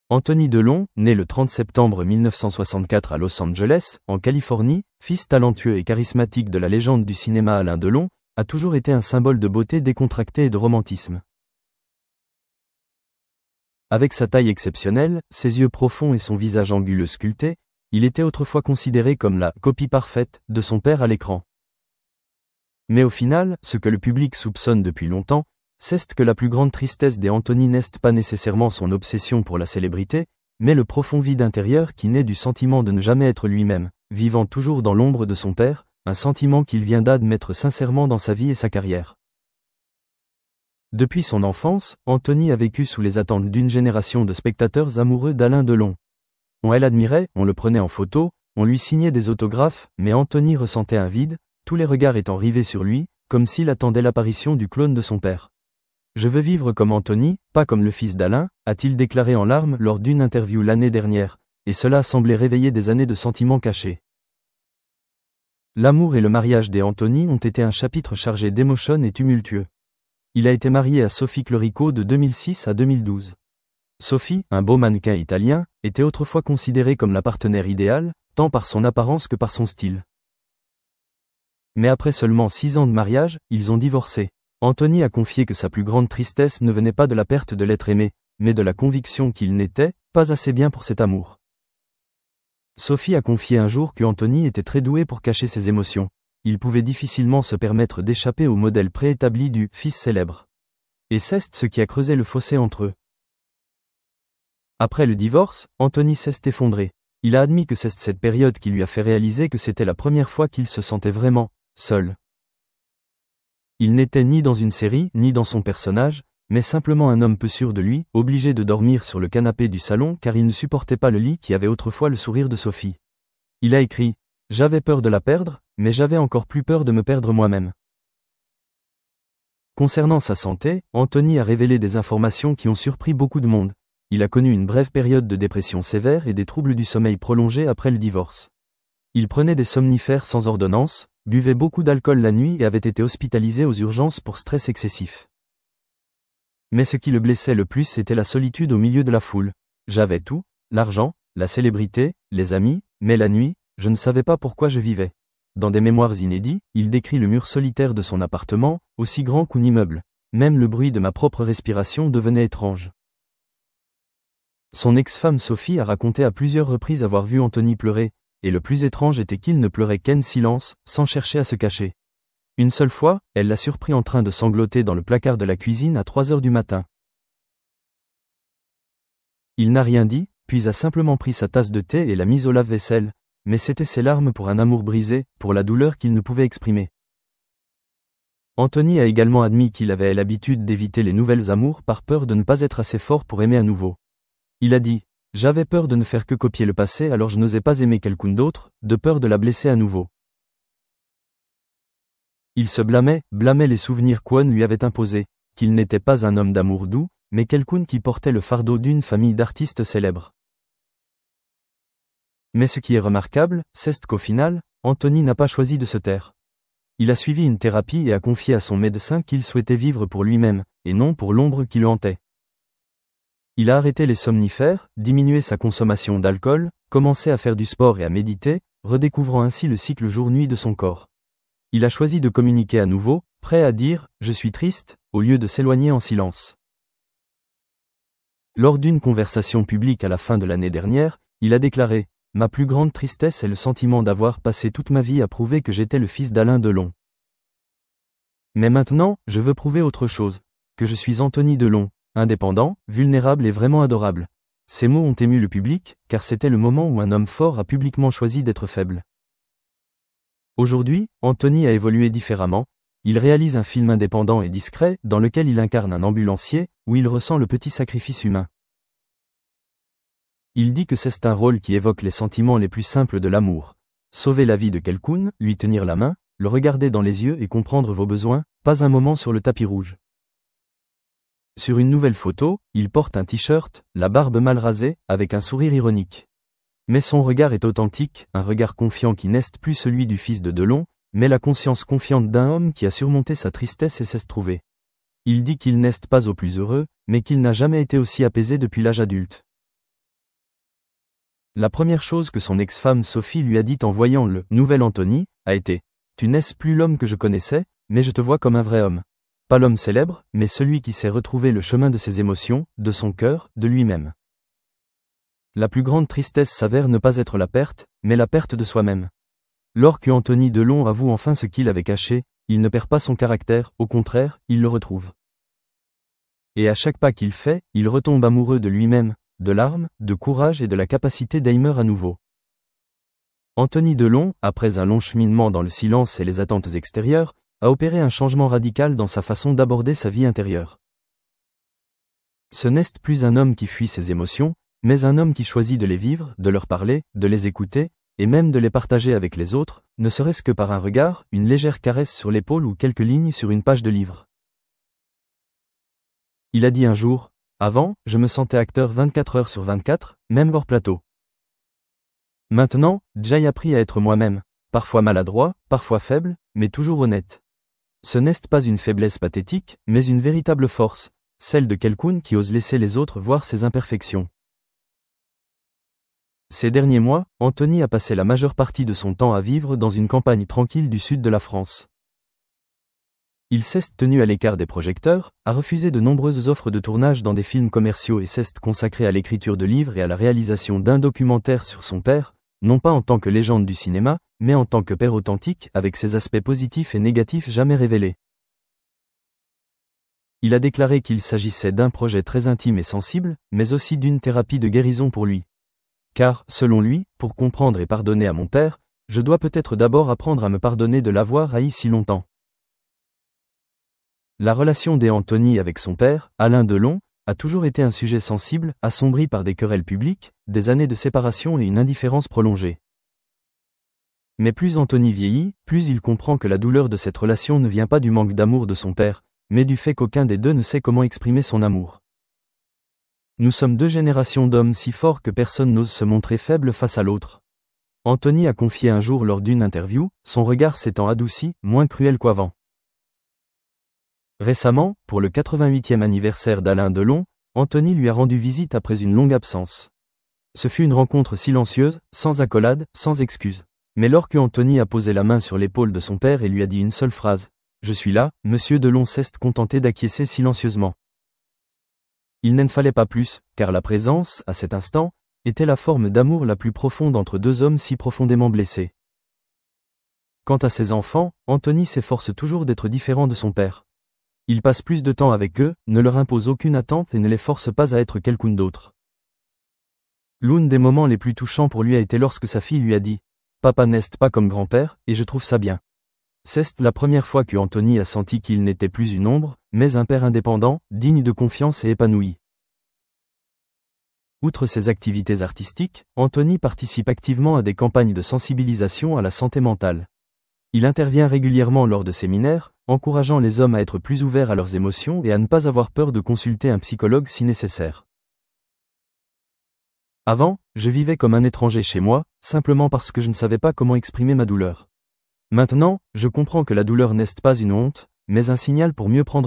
Anthony Delon, né le 30 septembre 1964 à Los Angeles, en Californie, fils talentueux et charismatique de la légende du cinéma Alain Delon, a toujours été un symbole de beauté décontractée et de romantisme. Avec sa taille exceptionnelle, ses yeux profonds et son visage anguleux sculpté, il était autrefois considéré comme la copie parfaite de son père à l'écran. Mais au final, ce que le public soupçonne depuis longtemps, c'est que la plus grande tristesse d'Anthony n'est pas nécessairement son obsession pour la célébrité, mais le profond vide intérieur qui naît du sentiment de ne jamais être lui-même, vivant toujours dans l'ombre de son père, un sentiment qu'il vient d'admettre sincèrement dans sa vie et sa carrière. Depuis son enfance, Anthony a vécu sous les attentes d'une génération de spectateurs amoureux d'Alain Delon. On l'admirait, on le prenait en photo, on lui signait des autographes, mais Anthony ressentait un vide, tous les regards étant rivés sur lui, comme s'il attendait l'apparition du clone de son père. « Je veux vivre comme Anthony, pas comme le fils d'Alain », a-t-il déclaré en larmes lors d'une interview l'année dernière, et cela semblait réveiller des années de sentiments cachés. L'amour et le mariage d'Anthony ont été un chapitre chargé d'émotions et tumultueux. Il a été marié à Sophie Clorico de 2006 à 2012. Sophie, un beau mannequin italien, était autrefois considérée comme la partenaire idéale, tant par son apparence que par son style. Mais après seulement 6 ans de mariage, ils ont divorcé. Anthony a confié que sa plus grande tristesse ne venait pas de la perte de l'être aimé, mais de la conviction qu'il n'était pas assez bien pour cet amour. Sophie a confié un jour qu'Anthony était très doué pour cacher ses émotions. Il pouvait difficilement se permettre d'échapper au modèle préétabli du « fils célèbre ». Et c'est ce qui a creusé le fossé entre eux. Après le divorce, Anthony s'est effondré. Il a admis que c'est cette période qui lui a fait réaliser que c'était la première fois qu'il se sentait vraiment seul. Il n'était ni dans une série, ni dans son personnage, mais simplement un homme peu sûr de lui, obligé de dormir sur le canapé du salon car il ne supportait pas le lit qui avait autrefois le sourire de Sophie. Il a écrit « J'avais peur de la perdre, mais j'avais encore plus peur de me perdre moi-même ». Concernant sa santé, Anthony a révélé des informations qui ont surpris beaucoup de monde. Il a connu une brève période de dépression sévère et des troubles du sommeil prolongés après le divorce. Il prenait des somnifères sans ordonnance, buvait beaucoup d'alcool la nuit et avait été hospitalisé aux urgences pour stress excessif. Mais ce qui le blessait le plus était la solitude au milieu de la foule. J'avais tout, l'argent, la célébrité, les amis, mais la nuit, je ne savais pas pourquoi je vivais. Dans des mémoires inédits, il décrit le mur solitaire de son appartement, aussi grand qu'un immeuble. Même le bruit de ma propre respiration devenait étrange. Son ex-femme Sophie a raconté à plusieurs reprises avoir vu Anthony pleurer, et le plus étrange était qu'il ne pleurait qu'en silence, sans chercher à se cacher. Une seule fois, elle l'a surpris en train de sangloter dans le placard de la cuisine à 3 heures du matin. Il n'a rien dit, puis a simplement pris sa tasse de thé et l'a mise au lave-vaisselle, mais c'était ses larmes pour un amour brisé, pour la douleur qu'il ne pouvait exprimer. Anthony a également admis qu'il avait l'habitude d'éviter les nouvelles amours par peur de ne pas être assez fort pour aimer à nouveau. Il a dit « J'avais peur de ne faire que copier le passé alors je n'osais pas aimer quelqu'un d'autre, de peur de la blesser à nouveau. » Il se blâmait les souvenirs qu'On lui avait imposés, qu'il n'était pas un homme d'amour doux, mais quelqu'un qui portait le fardeau d'une famille d'artistes célèbres. Mais ce qui est remarquable, c'est qu'au final, Anthony n'a pas choisi de se taire. Il a suivi une thérapie et a confié à son médecin qu'il souhaitait vivre pour lui-même, et non pour l'ombre qui le hantait. Il a arrêté les somnifères, diminué sa consommation d'alcool, commencé à faire du sport et à méditer, redécouvrant ainsi le cycle jour-nuit de son corps. Il a choisi de communiquer à nouveau, prêt à dire « je suis triste » au lieu de s'éloigner en silence. Lors d'une conversation publique à la fin de l'année dernière, il a déclaré « Ma plus grande tristesse est le sentiment d'avoir passé toute ma vie à prouver que j'étais le fils d'Alain Delon. Mais maintenant, je veux prouver autre chose, que je suis Anthony Delon. Indépendant, vulnérable et vraiment adorable. » Ces mots ont ému le public, car c'était le moment où un homme fort a publiquement choisi d'être faible. Aujourd'hui, Anthony a évolué différemment. Il réalise un film indépendant et discret, dans lequel il incarne un ambulancier, où il ressent le petit sacrifice humain. Il dit que c'est un rôle qui évoque les sentiments les plus simples de l'amour. Sauver la vie de quelqu'un, lui tenir la main, le regarder dans les yeux et comprendre vos besoins, pas un moment sur le tapis rouge. Sur une nouvelle photo, il porte un t-shirt, la barbe mal rasée, avec un sourire ironique. Mais son regard est authentique, un regard confiant qui n'est plus celui du fils de Delon, mais la conscience confiante d'un homme qui a surmonté sa tristesse et s'est trouvé. Il dit qu'il n'est pas au plus heureux, mais qu'il n'a jamais été aussi apaisé depuis l'âge adulte. La première chose que son ex-femme Sophie lui a dite en voyant le nouvel Anthony, a été « Tu n'es plus l'homme que je connaissais, mais je te vois comme un vrai homme. Pas l'homme célèbre, mais celui qui sait retrouver le chemin de ses émotions, de son cœur, de lui-même. » La plus grande tristesse s'avère ne pas être la perte, mais la perte de soi-même. Lors que Anthony Delon avoue enfin ce qu'il avait caché, il ne perd pas son caractère, au contraire, il le retrouve. Et à chaque pas qu'il fait, il retombe amoureux de lui-même, de l'arme, de courage et de la capacité d'aimer à nouveau. Anthony Delon, après un long cheminement dans le silence et les attentes extérieures, a opéré un changement radical dans sa façon d'aborder sa vie intérieure. Ce n'est plus un homme qui fuit ses émotions, mais un homme qui choisit de les vivre, de leur parler, de les écouter, et même de les partager avec les autres, ne serait-ce que par un regard, une légère caresse sur l'épaule ou quelques lignes sur une page de livre. Il a dit un jour, « Avant, je me sentais acteur 24 heures sur 24, même hors plateau. Maintenant, j'ai appris à être moi-même, parfois maladroit, parfois faible, mais toujours honnête. Ce n'est pas une faiblesse pathétique, mais une véritable force, celle de quelqu'un qui ose laisser les autres voir ses imperfections. » Ces derniers mois, Anthony a passé la majeure partie de son temps à vivre dans une campagne tranquille du sud de la France. Il s'est tenu à l'écart des projecteurs, a refusé de nombreuses offres de tournage dans des films commerciaux et s'est consacré à l'écriture de livres et à la réalisation d'un documentaire sur son père, non pas en tant que légende du cinéma, mais en tant que père authentique avec ses aspects positifs et négatifs jamais révélés. Il a déclaré qu'il s'agissait d'un projet très intime et sensible, mais aussi d'une thérapie de guérison pour lui. Car, selon lui, pour comprendre et pardonner à mon père, je dois peut-être d'abord apprendre à me pardonner de l'avoir haï si longtemps. La relation d'Anthony avec son père, Alain Delon, a toujours été un sujet sensible, assombri par des querelles publiques, des années de séparation et une indifférence prolongée. Mais plus Anthony vieillit, plus il comprend que la douleur de cette relation ne vient pas du manque d'amour de son père, mais du fait qu'aucun des deux ne sait comment exprimer son amour. Nous sommes deux générations d'hommes si forts que personne n'ose se montrer faible face à l'autre. Anthony a confié un jour lors d'une interview, son regard s'étant adouci, moins cruel qu'avant. Récemment, pour le 88e anniversaire d'Alain Delon, Anthony lui a rendu visite après une longue absence. Ce fut une rencontre silencieuse, sans accolade, sans excuse. Mais lorsque Anthony a posé la main sur l'épaule de son père et lui a dit une seule phrase, « Je suis là », Monsieur Delon s'est contenté d'acquiescer silencieusement. Il n'en fallait pas plus, car la présence, à cet instant, était la forme d'amour la plus profonde entre deux hommes si profondément blessés. Quant à ses enfants, Anthony s'efforce toujours d'être différent de son père. Il passe plus de temps avec eux, ne leur impose aucune attente et ne les force pas à être quelqu'un d'autre. L'un des moments les plus touchants pour lui a été lorsque sa fille lui a dit « Papa n'est pas comme grand-père, et je trouve ça bien. » C'est la première fois que Anthony a senti qu'il n'était plus une ombre, mais un père indépendant, digne de confiance et épanoui. Outre ses activités artistiques, Anthony participe activement à des campagnes de sensibilisation à la santé mentale. Il intervient régulièrement lors de séminaires, encourageant les hommes à être plus ouverts à leurs émotions et à ne pas avoir peur de consulter un psychologue si nécessaire. Avant, je vivais comme un étranger chez moi, simplement parce que je ne savais pas comment exprimer ma douleur. Maintenant, je comprends que la douleur n'est pas une honte, mais un signal pour mieux prendre